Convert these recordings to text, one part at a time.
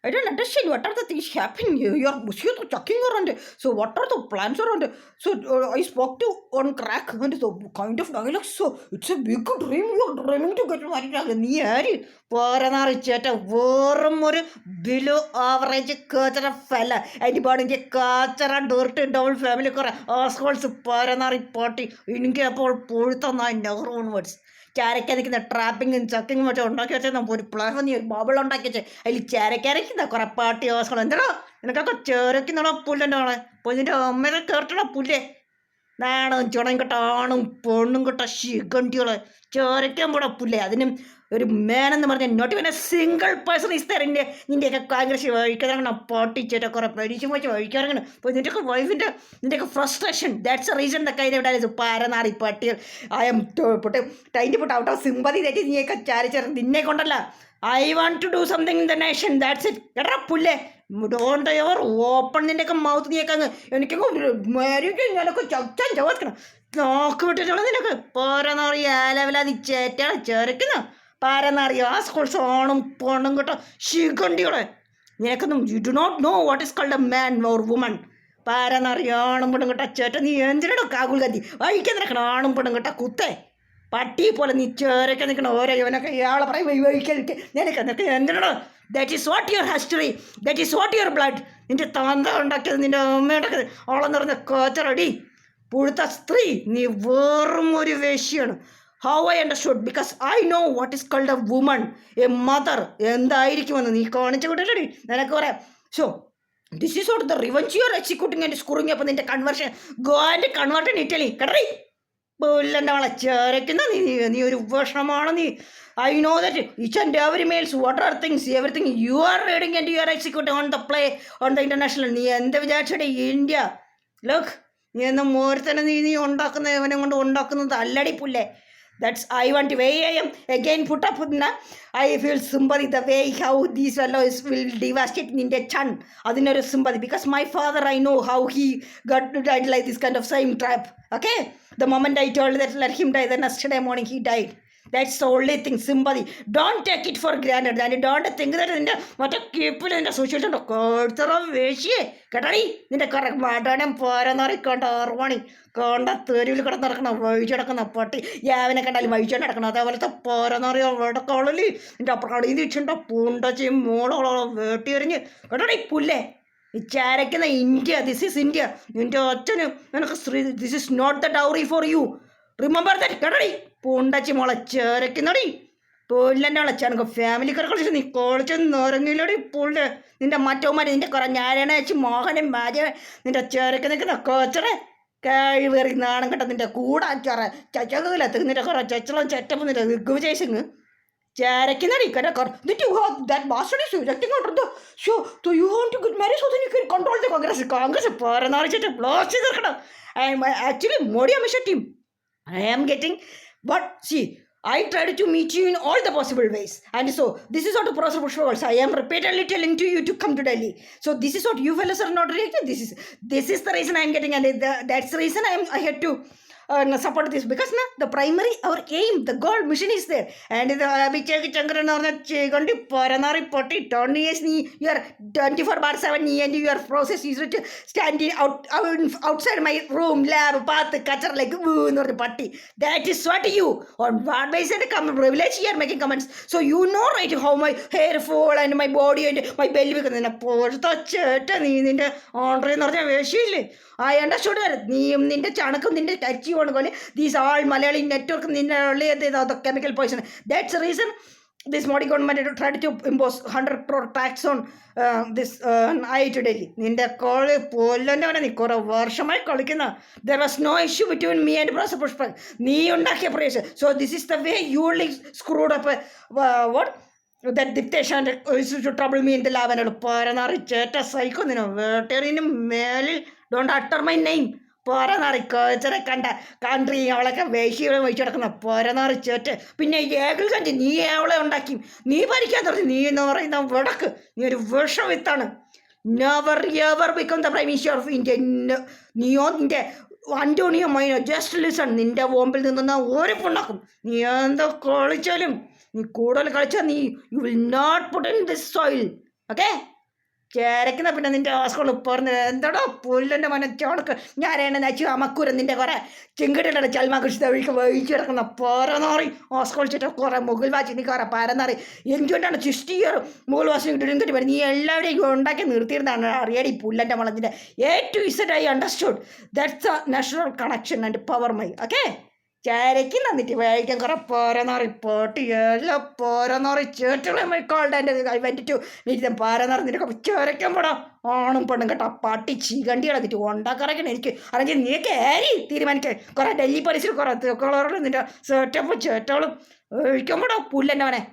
I don't understand what are the things happening here. You are chucking around. So what are the plans around? So I spoke to on crack and the kind of dialogue. So it's a big dream. You are dreaming to get married. നീ ആര് പോരെന്നറിച്ചേട്ട വെറും ഒരു below average കേച്ചറ ഫെല അതിൻ്റെ കാച്ചറ ഡോർട്ട് double family കുറെ ആസ്കോൾസ് പോരെന്നറി പാട്ടി എനിക്ക് അപ്പോൾ പൊഴുത്തന്നായി Nehru onwards ചാരക്ക നിൽക്കുന്ന ട്രാപ്പിങ്ങും ചക്കിങ്ങും മറ്റേ ഉണ്ടാക്കി വെച്ചാൽ ഒരു പ്ലസ് നീ ഒരു ബബിൾ ഉണ്ടാക്കി വെച്ചേ അതിൽ ചാരക്കരയ്ക്കുന്ന കുറെ പാട്ടി ആസ്കൾ എന്താണോ നിനക്കൊക്കെ ചേരയ്ക്കുന്നാണോ പുല്ലിൻ്റെ ആളെ പൊന്നിൻ്റെ അമ്മയെ കേട്ടണോ പുല്ലേ നാണും ചുണയും കെട്ട ആണും പെണ്ണും കെട്ട ശിഖണ്ഡികളെ ചോരയ്ക്കാൻ പോടാ പുല്ലേ അതിനും ഒരു മേനെന്ന് പറഞ്ഞാൽ നോട്ട് പിന്നെ സിംഗിൾ പേഴ്സൺ ഈസ് തര നിൻ്റെയൊക്കെ കോൺഗ്രസ് വഴിക്കാറങ്ങണം പൊട്ടിച്ചേറ്റ കുറേ പരീക്ഷ വെച്ച് വഴിക്കാറങ്ങണം അപ്പോൾ നിൻ്റെയൊക്കെ വൈഫിൻ്റെ നിൻ്റെയൊക്കെ ഫ്രസ്ട്രേഷൻ ദാറ്റ്സ് എ റീസൺ എന്നൊക്കെ അതിനെ വിടാൻ പാരനാറി പട്ടികൾ ഐ എം പൊട്ട് ടൈൻ്റെ പൊട്ട് ഔട്ട് ഓഫ് സിമ്പതി തെറ്റി നീയൊക്കെ ചാരിച്ചേർ നിന്നെ കൊണ്ടല്ല I want to do something in the nation that's it എടാ പുല്ലേ ഡോണ്ട് എവർ ഓപ്പൺ നിൻ്റെയൊക്കെ മൗത്ത് നീയൊക്കെ എനിക്കൊക്കെ ഞാനൊക്കെ ചച്ചാൻ ചോദിക്കണം നോക്ക് വിട്ടിട്ടുള്ള നിനക്ക് പോരെന്നറി ലെവലാതി ചേറ്റാണ് ചേരയ്ക്കുന്ന പാരെന്നറിയോ ആ സ്കൂൾസ് ഓണും പൊണ്ണും കേട്ടോ ശിഖണ്ഡികളെ നിനക്കൊന്നും you do not know what is called a man or woman പാരെന്നറിയോ ആണും പെണ്ണും കേട്ടോ ചേട്ട നീ എന്തിനോ കാകുൽ കത്തി വഴിക്കാൻ നിൽക്കണം ആണും പെണ്ണും കേട്ടോ കുത്തേ പട്ടി പോലെ നീ ചേരൊക്കെ നിൽക്കണം ഓരോ ഇവനൊക്കെ ഇയാളെ പറയും വഴിക്കാൻ നിനക്ക് എന്നൊക്കെ എന്തിനോ that is what your history that is what your blood നിൻ്റെ തന്ത ഉണ്ടാക്കിയത് നിൻ്റെ അമ്മ ഉണ്ടാക്കിയത് അവളെന്ന് പറഞ്ഞ കോച്ചറടി പുഴുത്ത സ്ത്രീ നീ വെറും ഒരു വേശ്യാണ് how I understood because I know what is called a woman a mother എന്തായിരിക്കുമെന്ന് നീ കാണിച്ചു വിട്ടിട്ടടി നിനക്ക് പറയാം so this is what the revenge your executing and scouring അപ്പം നിൻ്റെ conversion go and convert in Italy കടറി പുല്ലൻ്റെ അവളെ ചേരയ്ക്കുന്ന നീ ഒരു വിഷമാണ് നീ I know that each and every mails what are things everything you are reading and you are executing on the play on the international നീ എന്ത് വിചാരിച്ചടി ഇന്ത്യ ലോക്ക് നീ എന്ന മോരത്തന്നെ നീ ഉണ്ടാക്കുന്ന ഇവനെ കൊണ്ട് ഉണ്ടാക്കുന്നത് അല്ലടി പുല്ലേ that's I want way I am again put up I feel sympathy the way how these fellows will devastate നിൻ്റെ ചൺ അതിനൊരു sympathy because my father I know how he got died like this kind of same trap okay the moment I told that let him die the next day morning he died that's the only thing sympathy don't take it for granted and don't think that നിൻ്റെ മറ്റേ കീപ്പിൽ നിൻ്റെ സൂക്ഷിച്ചിട്ടുണ്ടോ കേട്ടറ വേശിയേ കേട്ടടി നിൻ്റെ കുറെ മടനം പോരെന്നറി കണ്ട ഓർമ്മണി കണ്ട തെരുവിൽ കിടന്ന് നടക്കണം വഴിച്ചടക്കുന്ന പട്ടി യാവിനെ കണ്ടാലും വഴിച്ചോണ്ട് നടക്കണം അതേപോലത്തെ പോരെന്നറിയോ വെടക്കോളി നിൻ്റെ അപ്പുറം ഇച്ചിണ്ടോ പൂണ്ടച്ചയും മോളോളോ വേട്ടിയെറിഞ്ഞ് കേട്ടോടി പുല്ലേ ഈ ചാരയ്ക്കുന്ന ഇന്ത്യ ദിസ് ഈസ് ഇന്ത്യ നിൻ്റെ അച്ഛന് നിനക്ക് സ്ത്രീ this is not the dowry for you remember that കേട്ടോടി പൂണ്ടച്ചി മോളെ ചേരയ്ക്കുന്നടി പുല്ലെന്നെ വിളച്ചാൽ എനിക്ക് ഫാമിലിക്കാരെ കളിച്ച് നീ കോളിച്ച് നിറങ്ങില്ലടി പുല്ല് നിൻ്റെ മറ്റവന്മാർ നിൻ്റെ കുറേ ഞാനാണ് വെച്ച് മോഹനും ഭാര്യ നിൻ്റെ ചേരയ്ക്ക് നിൽക്കുന്ന കോച്ചറെ കഴിവേറി നാണം കേട്ടോ നിൻ്റെ കൂടെ ചൊറ ചച്ചകത്തിലെത്തി നിൻ്റെ കുറേ ചച്ചളം ചെറ്റപ്പം നിൻ്റെ വിജയിച്ചിങ് ചേരയ്ക്കുന്നടി that bastard is rejecting out of the show. So you want to get married so then you can control the Congress. Congress പോരെന്നറിച്ചിട്ട് ബ്ലോക്ക് ചെയ്ത് തീർക്കണം. Actually Modi Amit Shah team I am getting, but see, I tried to meet you in all the possible ways, and so this is what the process was. I am repeatedly telling to you to come to Delhi. So this is what you fellas are not reacting. This is the reason I am getting, and that's the reason I had to support this because the primary our aim, the goal mission is there, and the Abhishek Chandra or the Chegandi Paranari Poti Tony is you are 24/7 and your process is standing outside my room, lab, path, catcher like moon or the party. That is what you on what basis come privilege you are making comments. So you know right how my hair fall and my body and my belly because in a post in the Andre Northern Vashil. I understood that നീയും നിൻ്റെ ചണക്കും നിൻ്റെ touch പോലെ these all Malayali network നിന്നെ the chemical poison. That's the reason this Modi government tried to impose 100 crore tax on this IIT Delhi. നിൻ്റെ call പോലെന്നെ നീ കുറേ വർഷമായി കളിക്കുന്ന there was no issue between me and Professor Pushpak. നീ ഉണ്ടാക്കിയ praise. So this is the way you only screwed up what that dictation is to trouble me in the lab and പോരെന്നറി ചേട്ട psycho നിന്നെ വേട്ടേറിനും മേലിൽ don't utter my name പോരെന്നറി കോച്ചറെ കണ്ട country അവളൊക്കെ വേശികളെ വഹിച്ചു കിടക്കുന്ന പോരെന്നറി ചേട്ട് പിന്നെ ഏകൾ കണ്ടി നീ അവളെ ഉണ്ടാക്കി നീ ഭരിക്കാൻ തുടങ്ങി നീ എന്ന് പറയുന്ന വിടക്ക് നീ ഒരു വിഷവിത്താണ് never ever become the prime minister of India നീയോ നിൻ്റെ അന്റോണിയോ മൈനോ ജസ്റ്റ് ലിസൺ നിൻ്റെ ബോംബിൽ നിന്ന ഒരു പുണ്ണാക്കും നീ എന്തോ കളിച്ചാലും നീ കൂടുതൽ കളിച്ചാൽ നീ you will not put in this soil okay ചേരക്കുന്ന പിന്നെ നിന്റെ സ്കൂളിൽ പറഞ്ഞത് എന്തോടോ പുല്ലിൻ്റെ മന ചോണക്ക് ഞാനാണ് നച്ചു അമക്കൂരം നിന്റെ കുറേ ചിങ്കിട്ടിട്ട് ചൽമാ കൃഷി ഒഴിക്ക് വഹിച്ചു കിടക്കുന്ന പോരനോറി ഓസ്കൊളിച്ചിട്ട് കുറേ മുകൾ വാച്ചി നീ കുറേ പരന്നറി എന്തുകൊണ്ടാണ് ചിഷ്ടിയർ മുകൾ വാശി ഇട്ടിട്ട് വരും നീ എല്ലാവരെയും ഉണ്ടാക്കി നിർത്തിയിരുന്നാണ് അറിയാടി പുല്ലൻ്റെ മുളഞ്ഞിൻ്റെ A to Z I understood. That's a natural connection and power my okay. ചരക്ക് തന്നിട്ട് വേഗം കുറേ പോരനറി പോട്ടി എല്ലാം പോരനറി ചേട്ടുകളെ മൈക്കോളുടെ എൻ്റെ ഐ വെൻറ്റ് ടു മീറ്റ് പോരനറി നിനക്ക് ചരക്കാൻ പോടാ ആണും പെണ്ണും കേട്ടോ പട്ടി ചീകണ്ടി കളഞ്ഞിട്ട് ഉണ്ടാക്കറക്കണം എനിക്ക് അറിഞ്ഞ് നീക്ക് ആരി തീരുമാനിക്കേ കുറേ ഡൽഹി പോലീസിൽ കുറേ കളറുകളും നിൻ്റെ സെറ്റപ്പ് ചേട്ടകളും ഒഴിക്കാൻ പോടാ പുല്ലെന്നവനെ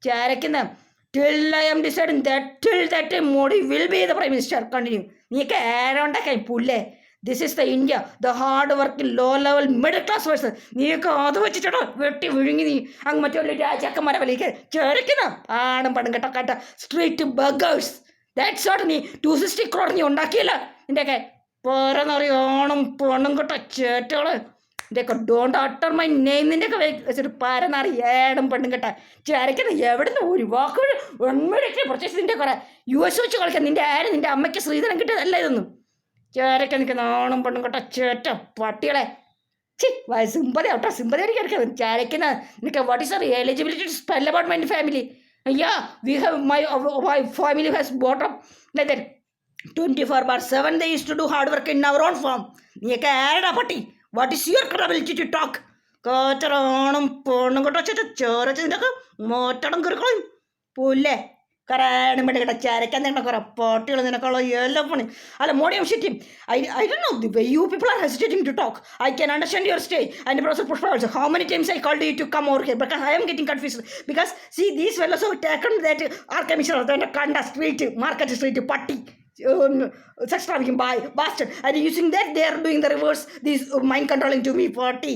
ചരക്കുന്ന till I am deciding that till that time Modi will be the Prime Minister. Continue. നീക്ക് ആരോണ്ടാക്കായി പുല്ലേ. This is the India, the hard working, low level, middle class person. നീക്ക് അത് വെച്ചിട്ടോ വെട്ടി വിഴുങ്ങി നീ അങ്ങ് മറ്റേ രാജാക്കന്മാരെ വിളിക്കുക ചേരക്കുന്ന ആണും പണം കേട്ടോ കേട്ട സ്ട്രീറ്റ് ബർഗേഴ്സ് ദാറ്റ്സ് വാട്ട് നീ 260 crore നീ ഉണ്ടാക്കിയില്ല നിൻ്റെയൊക്കെ പോരെന്നറിയോണം പെണ്ണും കേട്ടോ ചേട്ടോള് ഇതൊക്കെ ഡോണ്ട് അട്ടർ മൈ നെയിം നിൻ്റെയൊക്കെ വെച്ചിട്ട് പാരെന്നറി ഏടും പെണ്ണും കേട്ടാ ചേരക്കുന്ന എവിടുന്ന് ഒരു വാക്കുകൾ ഒൺമേടിക്ക് പർച്ചേസ് നിൻ്റെ കുറേ US വെച്ച് കളിക്കാൻ നിൻ്റെ ആരും നിൻ്റെ അമ്മയ്ക്ക് ശ്രീധരൻ കിട്ടിയതല്ല ഇതൊന്നും ചേരക്ക നിൽക്കുന്ന ആണും പെണ്ണും കേട്ടോ ചേട്ട പട്ടികളെ സിമ്പതി ആട്ടോ സിമ്പതി എനിക്ക് എടുക്കാം ചേരക്കുന്ന നിനക്ക് what is eligibility to spell about my family അയ്യാ we have my family has bottom like that 24/7 they used to do hard work in our own farm. നീയൊക്കെ ആരടാ പട്ടി what is your credibility to talk കോച്ചറാണും പെണ്ണും കേട്ടോ ചേട്ടാ ചോരച്ച് നിനക്ക് മോറ്റടം കയറിക്കളയും പുല്ലേ കറാനും വേണ്ടി കേട്ടോ ചരക്കാൻ തന്നെ കുറേ പാട്ടികൾ നിനക്കുള്ള എല്ലാം പണി അല്ല മോഡിയം ഷിറ്റിം I don't know the way you people are hesitating to talk. I can understand your stage and Professor Pushpa also. How many times I called you to come over here because I am getting confused because see these fellows have taken that Archamisher then Kanda street market street patti sex trafficking by bastard and using that they are doing the reverse this mind controlling to me party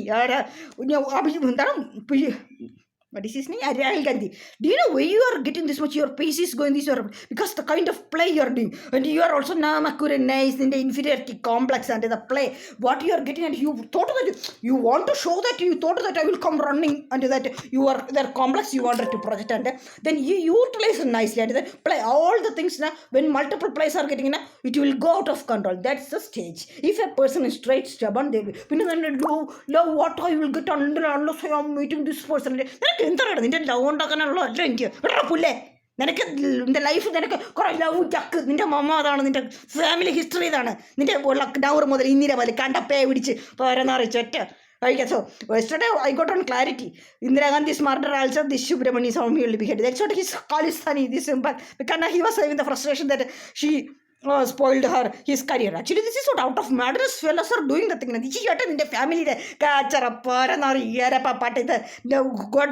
what is his name? Rahul Gandhi. Do you know where you are getting this much? Your pace is going this way because the kind of play you are doing, and you are also namakure nice in the inferiority complex and the play. What you are getting, and you thought that you want to show that you thought that I will come running and that you are their complex you wanted to project, and then you utilize it nicely and then play all the things. Now, when multiple plays are getting in, it will go out of control. That's the stage. If a person is straight stubborn, they will. Then love what I will get under unless I am meeting this person. എന്താണ് നിൻ്റെ love ഉണ്ടാക്കാനുള്ള അല്ല എനിക്ക് എടാ പുല്ലേ നിനക്ക് നിൻ്റെ life നിനക്ക് കുറേ ലവ് ചക്ക് നിൻ്റെ മമ്മ അതാണ് നിൻ്റെ ഫാമിലി ഹിസ്റ്ററി ഇതാണ് നിൻ്റെ ലക്നൗർ മുതൽ ഇന്ദിര പോലെ കണ്ടപ്പേ പിടിച്ച് പോരെന്നറി ചെറ്റ കഴിക്കാം so yesterday I got on clarity Indira Gandhi's murder also this Subramani Swamy will be beheaded that's what his Khalistani this because he was having the frustration that she spoiled her his career. Actually, this is what out of madness fellows are doing the thing. This is in the family. Got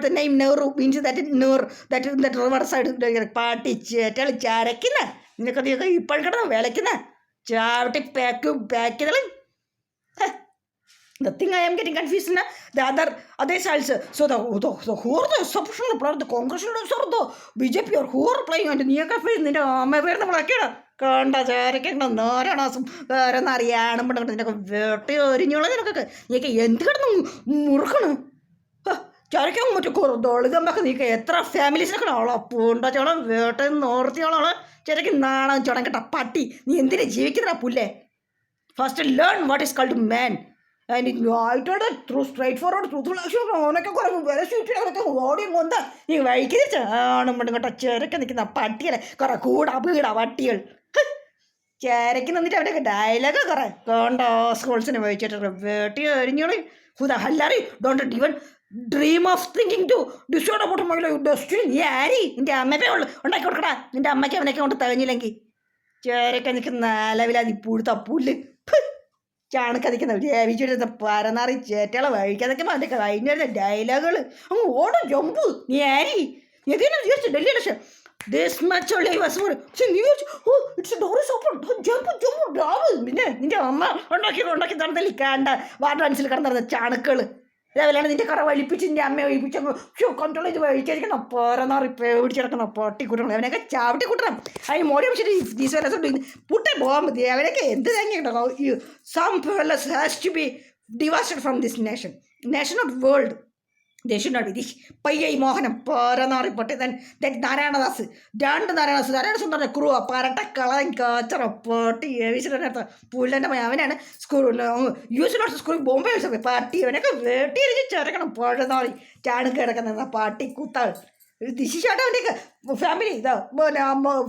the name Nehru means that Nur that that river side party tell Charakina. Velakina. Charity pack back. The thing I am getting confused now, the other sides. So the who are the suppression of the Congress or the BJP or who are playing on the near cafe in the കണ്ട ചേരക്കുണ്ടോ നേരാണാസം വേറെ അറിയാനും നിനക്ക് വേട്ടി എരിഞ്ഞോളെ നിനക്കൊക്കെ നീക്ക് എന്ത് കിടന്ന് മുറുക്കണം ചരക്കാൻ മറ്റു ദളിതമ്പൊക്കെ നീക്ക് എത്ര ഫാമിലീസിനൊക്കെ ആളോ പൂണ്ടോളം വേട്ടയിൽ നോർത്തിയോളാണ് ചേരക്ക് നാണം ചടം കേട്ട പട്ടി നീ എന്തിനാ ജീവിക്കുന്നതാ പുല്ലേ first learn what is called man and I told her through straightforward truthful action അവനൊക്കെ കുറേ വില ചുറ്റിനൊക്കെ ഓടിയും കൊന്താ നീ വഴിക്കിച്ച ആണും പെണ്ണും കേട്ടോ ചേരക്ക് നിൽക്കുന്ന പട്ടികളെ കുറേ കൂടാ പീടാ പട്ടികൾ ചേരക്ക് നിന്നിട്ട് അവരൊക്കെ ഡയലോഗ് കുറേ കോണ്ടോ സ്കൂൾസിനെ വഹിച്ചിട്ട് വേട്ടി എറിഞ്ഞോളി ഹുദ ഹല്ലാറി don't even dream of thinking to decide about my destiny നീ ആരി നിൻ്റെ അമ്മപ്പേ ഉണ്ടാക്കി കൊടുക്കടാ നിൻ്റെ അമ്മയ്ക്ക് അവനൊക്കെ കൊണ്ട് തികഞ്ഞില്ലെങ്കിൽ ചേരക്ക് നിൽക്കുന്ന നിലവിലാതി പൂടുത്ത പുല്ല് ചാണക്കതിക്കുന്ന ജേവിച്ചിരുന്ന പരനാറി ചേറ്റകളെ വഴിക്കാതൊക്കെ അതിൻ്റെ കഴിഞ്ഞ ഡയലോഗുകൾ അങ്ങ് ഓടും ജമ്പ് നീ ആരി എതിനും ചോദിച്ചു Delhi election this much only was more oh it's a door is open jump പിന്നെ നിൻ്റെ അമ്മ ഉണ്ടാക്കി തന്നതല്ലേ കാണ്ട വാട്ടർ അൻസിൽ കിടന്നിരുന്ന ചാണക്കൾ അതേപോലെയാണ് നിൻ്റെ കറ വലിപ്പിച്ച് നിൻ്റെ അമ്മയെ ഒഴിപ്പിച്ച് കൺട്രോൾ ചെയ്ത് വഴിക്കാതിരിക്കണം പോരനാറി പേടിച്ചിടക്കണം പൊട്ടിക്കൂട്ടണം അവനൊക്കെ ചാവട്ടി കൂട്ടണം അതിന് മോടി വെച്ചിട്ട് ദീസ് പുട്ടേ പോകാൻ മതി അവനൊക്കെ എന്ത് തന്നെയുണ്ടോ some fellows has to be divested from this nation not world They should not be this. Payay Mohan, Paranari Potan, that Naranadas, Dan Naranas, Naranas on the crew, a parata kalanka, party, a pull and my school. Use not school bombers of a party, and a very terrible Paranari, Chanaka party, Kutal. This is a family. The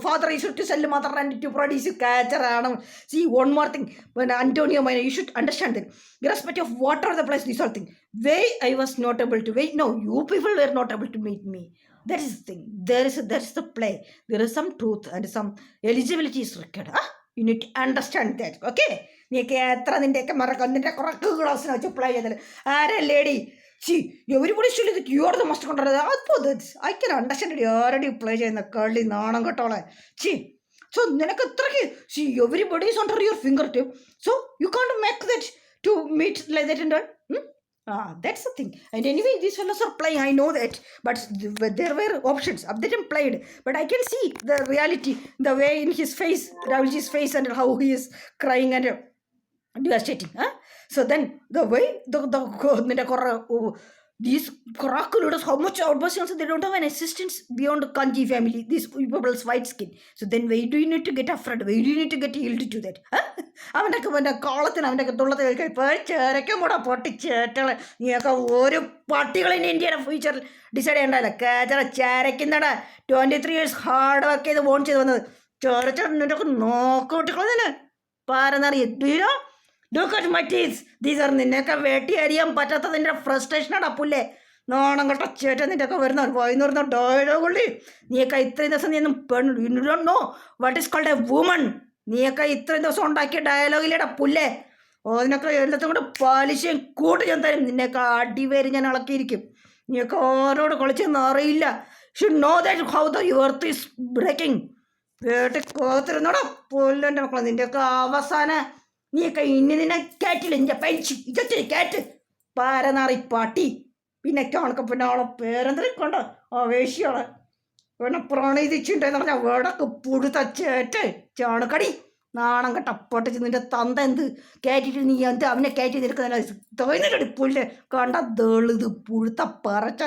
father is to sell mother and to produce a catcher. See, one more thing. When Antonio, you should understand that. Irrespective of what are the place, this whole thing. Why I was not able to wait. No, you people were not able to meet me. That is the thing. That's the play. There is some truth and some eligibility is required. Huh? You need to understand that. Okay? Lady. See, everybody still that you are the master controller. I can understand it. You already play in the curly non. See, so see, everybody is under your fingertip. So you can't make that to meet like that and all. That's the thing. And anyway, these fellows are playing. I know that, but there were options. They didn't play it, but I can see the reality, the way in his face, Rahulji's face, and how he is crying and devastating. So then the way these Korakuluders, how much outbursts also they don't have an assistance beyond Kanji family, these people's white skin. So then why do you need to get afraid? Why do you need to get yielded to that? When a call it and I'm like a particle in India future decided like a charak in that 23 years hard work the won't church no Paranari, do you know? Look at my teeth. These are the neck of Etiarium, Patata in a frustration at a pulle. No, I'm not a chat and the governor, why not the only? Niaka Itridasan in Pern, you don't know what is called a woman. Niaka Itridason like a dialogue at a pulle. Oh, Naka polishing good in the Neka, devering an alakiriki. Niaka, road college and Arilla should know that how the earth is breaking. Where to go through not a pull and a Clandaka Vasana. നീയൊക്കെ ഇന്ന കേട്ടില്ല എൻ്റെ പെൻച്ച് ഇതൊക്കെ കേട്ട് പാരനാറി പാട്ടി പിന്നെ കണക്ക് പിന്നെ അവളെ പേരെന്തിരിക്കൊണ്ട ആ വേശ്യകളെ പിന്നെ പ്രണയിച്ചിട്ടുണ്ടെന്ന് പറഞ്ഞാൽ വേടൊക്കെ പുഴുതച്ചേറ്റ് ചാണക്കടി നാണം കെട്ട പൊട്ടിച്ച് നിന്റെ തന്ത എന്ത് കയറ്റിട്ട് നീ എന്ത് അവനെ കയറ്റി നിൽക്കുന്നില്ല തോന്നില്ലടി പുല്ല് കണ്ട ദളുത് പുഴുത്ത പറച്ച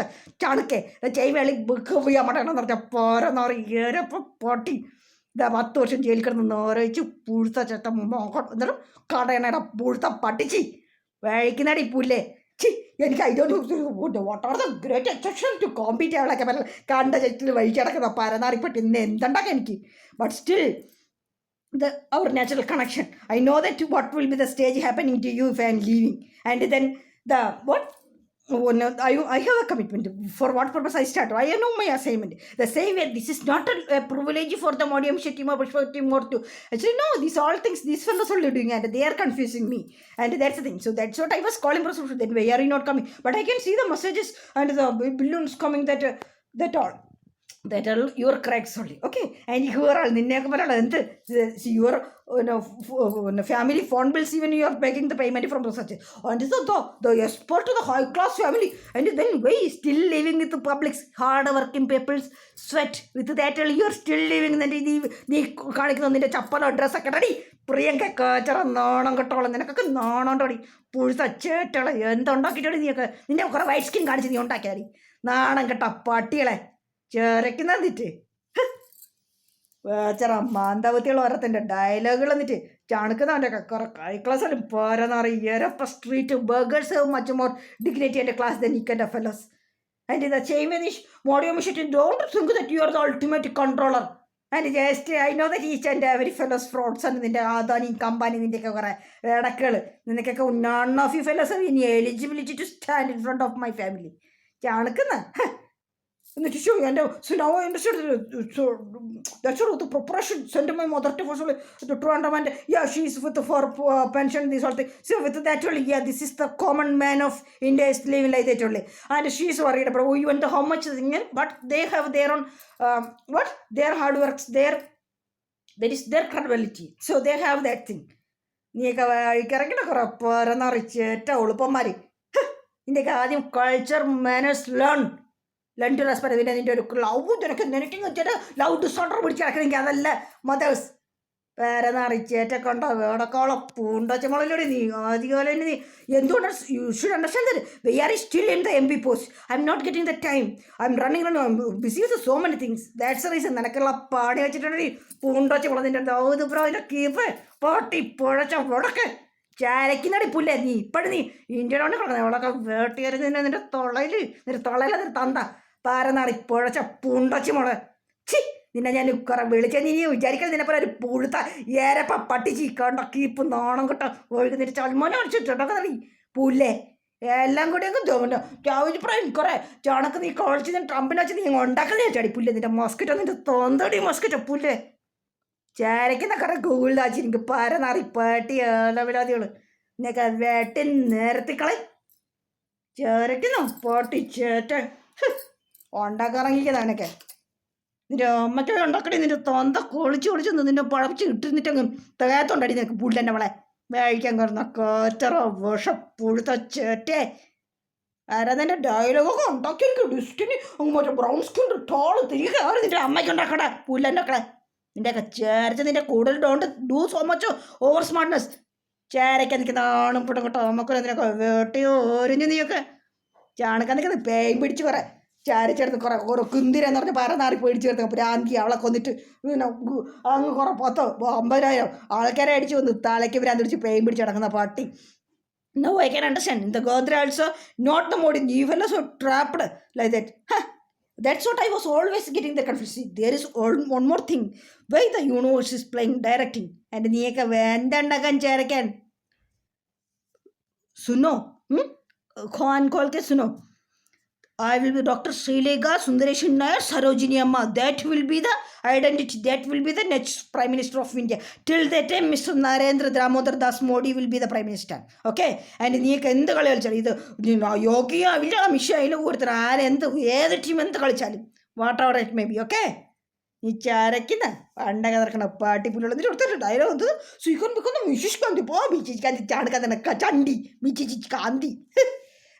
ചണക്കെ ചെയ്വേളി ചെയ്യാൻ പറഞ്ഞാൽ പാരനാറി ഏരപ്പം പൊട്ടി 10 വർഷം ജയിലിൽ കിടന്ന് നോരയിച്ച് പുഴുത്ത ചേട്ട എന്നിട്ടും കടയണയുടെ പുഴുത്ത പട്ടിച്ചി വഴിക്കുന്നടി പുല്ലേ ചി എനിക്ക് അതിൻ്റെ what are the great exception to compete അവളൊക്കെ പറഞ്ഞാൽ കണ്ട ചേച്ചിൽ വഴിച്ച് കിടക്കുന്ന പരനാറിപ്പെട്ട് ഇന്ന് എന്തുണ്ടാക്കാം എനിക്ക് but still our natural connection. I know that what will be the stage happening to you if I am leaving. And then Oh, no, I have a commitment. For what purpose I start? I know my assignment. The same way, this is not a privilege for the Modium Shetim or Pushpatim or to. Actually, no, these all things, these fellows are doing and they are confusing me. And that's the thing. So that's what I was calling for. Then why are you not coming? But I can see the messages and the balloons coming that all. That are your cracks only. Okay. And you are all your family phone bills, even you are begging the payment from such. And this is the export to the high class family. And then why still living with the public's hard working people's sweat? With that, you are still living in the chapel dress. Priyanka Kachara, non control and then non on body. Pulls a chet and don't talk it in the white skin guards in the Ontakari. Nan get a party like. ചേരക്ക് തന്നിട്ട് ചേരാ മാന്താവത്തിയുള്ള ഓരത്തിൻ്റെ ഡയലോഗുകൾ എന്നിട്ട് ചാണക്കുന്നവൻ്റെ കുറെ high ക്ലാസ്സാലും പോരെന്ന് പറയുക street burgers much more dignity എൻ്റെ class than ഇക്കൻ്റെ fellows and ഇത് ചെയ്യുമ്പോൾ മോഡിയോമിഷറ്റ് don't think that you are the ultimate controller and just I know that each and every fellows frauds ആണ് നിൻ്റെ ആദാനി കമ്പാനി നിൻ്റെയൊക്കെ കുറേ ഇടക്കുകൾ നിനക്കൊക്കെ നൺ ഓഫ് യു ഫെലോസ് ഇനി eligibility to stand in front of my family ചാണക്കുന്ന and to show you, and so now I understood. So that's all the preparation. Send my mother to Toronto, and yeah, she's with for pension. This whole thing. So with that only, yeah, this is the common man of India is living like that only, and she's worried about even how much thing, but they have their own their hard works, that is their credibility. So they have that thing. നീയൊക്കെ ഇറങ്ങിയിട്ട് കുറേ പേരെന്ന് അറിയിച്ചേറ്റ എളുപ്പന്മാർ ഇതിൻ്റെയൊക്കെ ആദ്യം culture manners learn to respect നിൻ്റെ ഒരു love നിനക്ക് love disorder പിടിച്ച് കിടക്കുന്നെങ്കിൽ അതല്ല മദേഴ്സ് വേറെ നിറച്ചേറ്റൊക്കെ ഉണ്ടോ വേടക്കോളം പൂണ്ടച്ചമുളയിലൂടെ നീ ആദ്യപോലെ തന്നെ നീ എന്തുകൊണ്ട് you should understand that we are still in the MP post. I'm not getting the time. I'm running busy with so many things. That's the reason. നിനക്കുള്ള പാടി വെച്ചിട്ടുണ്ടെങ്കിൽ പൂണ്ടച്ചമുള നിന്റെ ദൗത് ബ്രോ ഇതിൻ്റെ കീപ്പ് പൊട്ടി പുഴച്ച മുടക്ക് ചാരക്കിനടി പുല്ലേ നീ ഇപ്പോഴും നീ ഇന്ത്യയുടെ കൊണ്ട് കിടക്കുന്നത് അവളൊക്കെ വേട്ടിയറി നിന്റെ തൊള്ളയിൽ നിന്റെ തന്ത പാരനാറി പുഴച്ച പൂണ്ടച്ച മുള. ചി നിന്നെ ഞാൻ കുറെ വിളിച്ച നീ വിചാരിക്കാൻ നിന്നെപ്പോലെ ഒരു പുഴുത്ത ഏരപ്പ പട്ടിച്ചി കണ്ടൊക്കെ ഇപ്പൊ നാണം കിട്ട ഒഴുകുന്നിട്ട് ചൽമോനെ അടിച്ചിട്ടുണ്ടൊക്കെ നീ പുല്ലേ എല്ലാം കൂടി അങ്ങ് തോന്നുന്നു രാവിലെ കുറെ ചാണക്ക് നീ കുഴച്ച് ട്രംപിനെ വെച്ച് നീ ഉണ്ടാക്കലേ ചാടി പുല്ലേ നിന്റെ മസ്കിറ്റോ നിന്റെ തൊന്തടി മസ്കിറ്റോ പുല്ലേ ചേരക്കുന്ന കറ ഗൂഗിളിലാച്ചി എനിക്ക് പരനാറി പാട്ടി ഏലവിലാദികള് നിനക്ക് വേട്ടി നേരത്തിക്കളെ ചേരക്കുന്നു പാട്ടി ചേറ്റ ഉണ്ടാക്കിറങ്ങിക്കുന്ന നിനക്ക് നിന്റെ അമ്മയ്ക്ക് ഉണ്ടാക്കണേ നിന്റെ തൊന്ത കൊളിച്ച് നിന്നെ പഴപ്പിച്ച് ഇട്ടിരുന്നിട്ടങ്ങ് തികയത്തോണ്ടടി നിനക്ക് പുല്ലെന്നെ അവളെ വേഴിക്കാൻ കയറുന്ന കാറ്ററ വിഷ പുഴുത്ത ചേറ്റേ ആരാ നിന്റെ ഡയലോഗൊക്കെ ഉണ്ടാക്കി എനിക്ക് ഡിസ്റ്റിനി മറ്റേ ബ്രൗൺ സ്കിൻ ടോള് തിരികെ ആര് നിന്റെ അമ്മയ്ക്ക് ഉണ്ടാക്കടേ പുല്ലെന്നെ നിൻ്റെയൊക്കെ ചേരച്ച നിൻ്റെ കൂടുതൽ don't do so much over smartness. ചേരയ്ക്കാൻ നിൽക്കുന്ന ആണും പിടും കേട്ടോ നമുക്കൊരു നിനക്ക് വേട്ടിയോ ഓരിഞ്ഞ് നീയൊക്കെ ചാണക്കാൻ നിൽക്കുന്നത് പേയും പിടിച്ച് കുറേ ചാരച്ചെടുത്ത് കുറേ ഓരോ കുന്തിരെന്ന് പറഞ്ഞ് പരനാറി പേടിച്ച് ചേർത്ത് പ്രാന്തി അവളെ കൊന്നിട്ട് പിന്നെ അങ്ങ് കുറേ 10,000-50,000 ആൾക്കാരെ അടിച്ച് വന്ന് തലയ്ക്ക് ഭ്രാന്ത് പിടിച്ച് പേയും പിടിച്ച് കിടക്കുന്ന പാട്ടി. No, I can understand. The Godra also not the mode. You fellows are trapped like that. Huh? That's what I was always getting the confusion. There is one more thing. Why the universe is playing directing? And നീയൊക്കെ വേണ്ടാക്കാൻ ചേരക്കാൻ सुनो Khan call के सुनो. I will be Dr. Srilega Sundaresh Nair Sarojini Amma. That will be the identity. That will be the next Prime Minister of India. Till that time, Mr. Narendra Damodar Das Modi will be the Prime Minister. Okay? And നീയൊക്കെ എന്ത് കളി കളിച്ചാലും ഇത് യോഗിയോ ഇല്ല അമിത്ഷായിലും ഒരുത്തർ ആരെന്ത് ഏത് team എന്ത് കളിച്ചാലും whatever it may be. Okay നീ ചരക്കുന്ന പണ്ടൊക്കെ നടക്കണ പാട്ടിപ്പുള്ള എന്നിട്ട് കൊടുത്തിട്ട് ഡയലോഗ് എന്ത് സ്വീകരണം വെക്കുന്ന മിഷിഷ് കാന്തി പോ മിച്ചി കാന്തി ചാടുക്കാൻ തന്നെ ചണ്ടി മിച്ചി കാന്തി.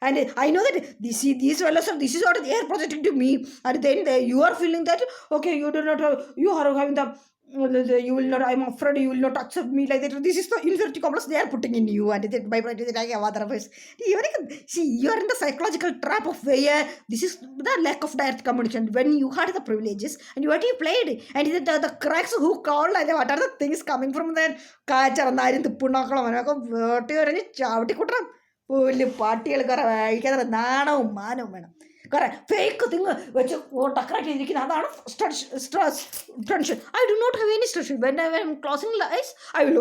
And I know that this fellows, this is what they are projecting to me. And then you are feeling that, okay, you do not, you are having you will not, I'm afraid you will not accept me like that. This is the inferiority complex they are putting in you. And then by that I have other ways. See, you are in the psychological trap of where this is the lack of direct communication. When you had the privileges and what you played, and the cracks who called, and what are the things coming from that culture and I in the punakala. പുല്ല് പാട്ടികൾ കുറേ കഴിക്കാതെ നാണവും മാനവും വേണം. കുറേ fake thing വെച്ച് decorate ചെയ്തിരിക്കുന്ന അതാണ് stress tension. I do not have any stress. When I'm closing eyes I will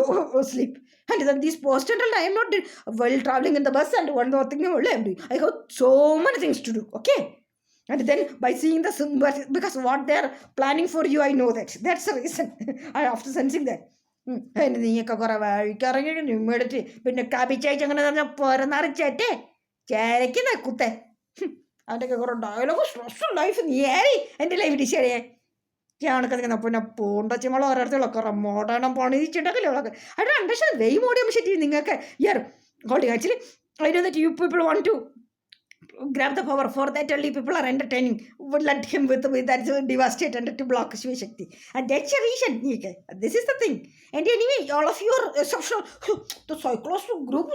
sleep. And then these post and I am not while traveling in the bus and one more thing I have so many things to do. Okay? And then by seeing the because what they are planning for you, I know that's the reason. I after sensing that. അതിന് നീയൊക്കെ കുറേ വഴിക്കിറങ്ങി നിമ്മടിച്ച് പിന്നെ കപിച്ചയച്ച് അങ്ങനെ പറഞ്ഞാൽ പുറന്നറിച്ചേറ്റേ ചേരയ്ക്കുന്ന കുത്തേ അതിൻ്റെയൊക്കെ കുറേ dialogue stress life നീ ഏറി എൻ്റെ ലൈഫ് ഡിസൈഡ് കണക്കുന്ന പിന്നെ പൂണ്ടച്ചമ്മള ഓരോരുത്തരുള്ള കുറേ മോഡേണം പണിച്ചിട്ടൊക്കെ അവളൊക്കെ I don't understand why modern ശരി നിങ്ങൾക്ക് ear holding actually I know that you people want to grab the power. For that only people are entertaining. Would let him with that devastate and to block Shiva Shakti. And that's a reason. This is the thing. And anyway, all of you are exceptional. The psychological group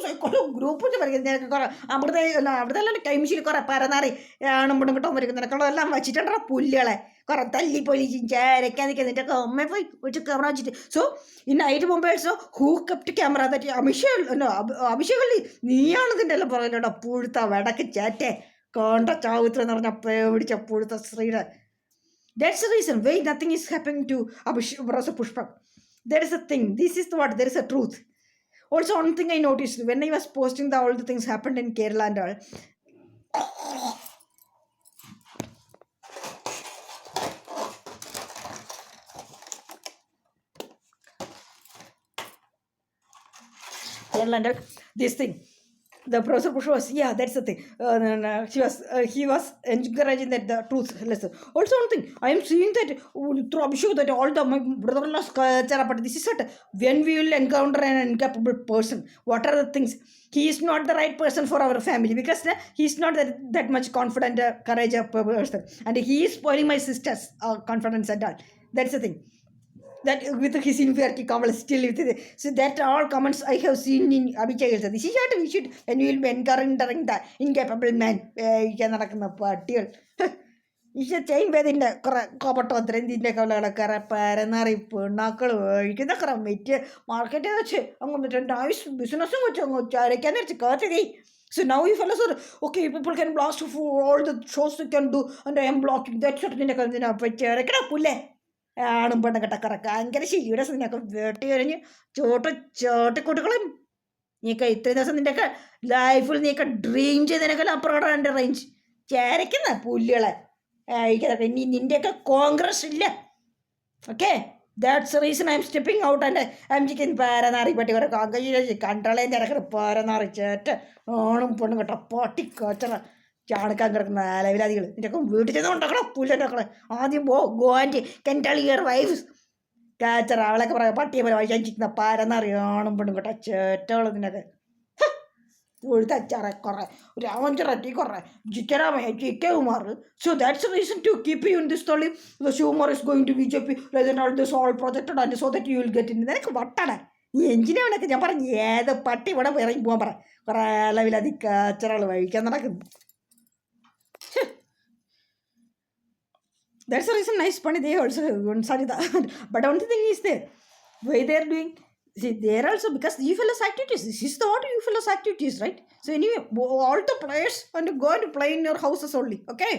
അവിടുത്തെ ടൈംസിൽ കുറേ പരനാറി ആണുമ്പോഴും കിട്ടാൻ വരുന്നതിനൊക്കെ എല്ലാം വെച്ചിട്ടുണ്ടോ പുല്ലുകളെ കുറേ തല്ലിപ്പൊലിച്ചും ചേരക്കാൻ നിൽക്കുന്നിട്ട് അമ്മ പോയി വെച്ച് camera വെച്ചിട്ട്. സോ ഈ നൈറ്റ് മൊബൈൽസോ who kept camera that Abhishek നീയാണ് ഇതിൻ്റെ എല്ലാം പറയുന്നുണ്ടോ പുഴുത്ത വടക്ക് ചേറ്റേ കോണ്ട ചാവുത്ര എന്ന് പറഞ്ഞാൽ പേടിച്ച പുഴുത്ത സ്ത്രീയുടെ. That's the reason why nothing is happening to പുഷ്പം. There is a thing. This is what there is a truth. Also one thing I noticed when I was posting all the things happened in Kerala and all. Kerala and all this thing. The Professor Push was, yeah, that's the thing. He was encouraging that the truth lesson. Also one thing, I am seeing that through Abhishek that all the my brother-in-law's culture, but this is what when we will encounter an incapable person, what are the things? He is not the right person for our family because he is not that much confident, courage person, and he is spoiling my sister's confidence and all. That's the thing. that with his inferiority comments still with it. So that all comments I have seen in Abhijay. This is what we should, when we will be encouraging the incapable man. ഇരിക്കാൻ നടക്കുന്ന പട്ടികൾ ഈശ chain പേതിൻ്റെ കുറേ കോപ്പട്ടോത്തരം ഇതിൻ്റെ കവലകളൊക്കെ പരന്നറി പിണ്ണാക്കൾ ഒഴിക്കുന്ന കുറേ met market വെച്ച് അങ്ങ് nice ബിസിനസ്സും വെച്ച് അങ്ങ് ചരയ്ക്കാൻ വെച്ച് കാത്തി. So now you fellas are okay, people can blast for all the shows they can do and I am blocking that shit in the പുല്ലേ ആണും പെണ്ണും കെട്ടക്കറക്ക ഭയങ്കര ശരിയുടെ നിന്നൊക്കെ വേട്ടി കഴിഞ്ഞ് ചോട്ടിക്കൂട്ടുകളും നീക്ക ഇത്രയും ദിവസം നിൻ്റെയൊക്കെ ലൈഫിൽ നീക്ക ഡ്രീം ചെയ്തതിനൊക്കെ അപ്പുറമാണ് എൻ്റെ റേഞ്ച് ചേരയ്ക്കുന്ന പുല്ലുകളെ ഇനി നിൻ്റെയൊക്കെ കോൺഗ്രസ് ഇല്ല. Okay, that's the reason I am stepping out and I am chicken പാരനാറി പട്ടി കുറെ കണ്ടളേൻ്റെ ഇറക്കണ പാരനാറി ചേറ്റ ആണും പെണ്ണും കേട്ടോ പട്ടി കച്ചറ ചാണക്കാൻ കിടക്കുന്ന അലവിലാദികൾ നിൻ്റെയൊക്കെ വീട്ടിൽ ചെന്ന് ഉണ്ടാക്കണം പുല്ലുണ്ടാക്കണം. ആദ്യം go and can tell your wife കാച്ചറ അവളൊക്കെ പറയാം പട്ടിയെ പോലെ വഴിച്ചിരിക്കുന്ന പാരനാറി ആണും പെണ്ണും കേട്ടോ ചേറ്റകൾ നിന്നൊക്കെ ഉഴുത്തച്ചാറെ കുറേ രാമഞ്ചറട്ടി കുറേ ജിക്കരാമയ ജിക്കുമാർ. So that's the reason to keep you in this story. The humor is going to BJP rather than all this all projected and so that you will get in. നിനക്ക് വട്ടട ഈ എഞ്ചിനീയറൊക്കെ ഞാൻ പറഞ്ഞു ഏത് പട്ടി ഇവിടെ ഇറങ്ങി പോകാൻ പറ കുറേ അളവിലതി കാച്ചറകൾ വഴിക്കാൻ നടക്കുന്നു. That's the reason nice funny they also sorry that. But only thing is there why they are doing. See, there also because you fellows activities. This is the what you fellows activities, right? So anyway, all the players and go and play in your houses only, okay?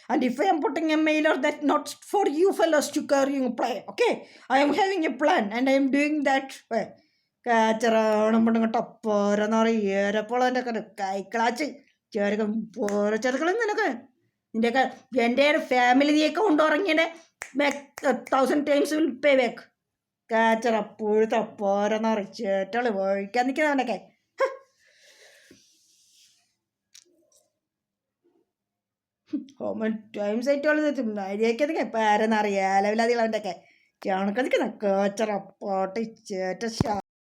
And if I am putting a mailer that not for you fellows to carry and play, okay? I am having a plan and I am doing that way. ടപ്പോരപ്പോളെൻ്റെ കൈക്കളാച്ച് ചെറുക്കളും നിനക്ക് നിൻ്റെയൊക്കെ എൻ്റെ family നീയൊക്കെ കൊണ്ടുറങ്ങിയതിൻ്റെ 1000 times will pay back. കാച്ചറ പുഴുത്ത പോരെന്ന് ചേട്ടള് വഴിക്കാൻ നിൽക്കുന്നവനൊക്കെ ഹോമൻ ടൈംസ് ആയിട്ടുള്ളത് മര്യാദയ്ക്ക് പാരെന്നറിയാലവില്ലാതെ അവൻ്റെയൊക്കെ ചണക്ക നിൽക്കുന്ന കാച്ചറ പോട്ടി ചേട്ട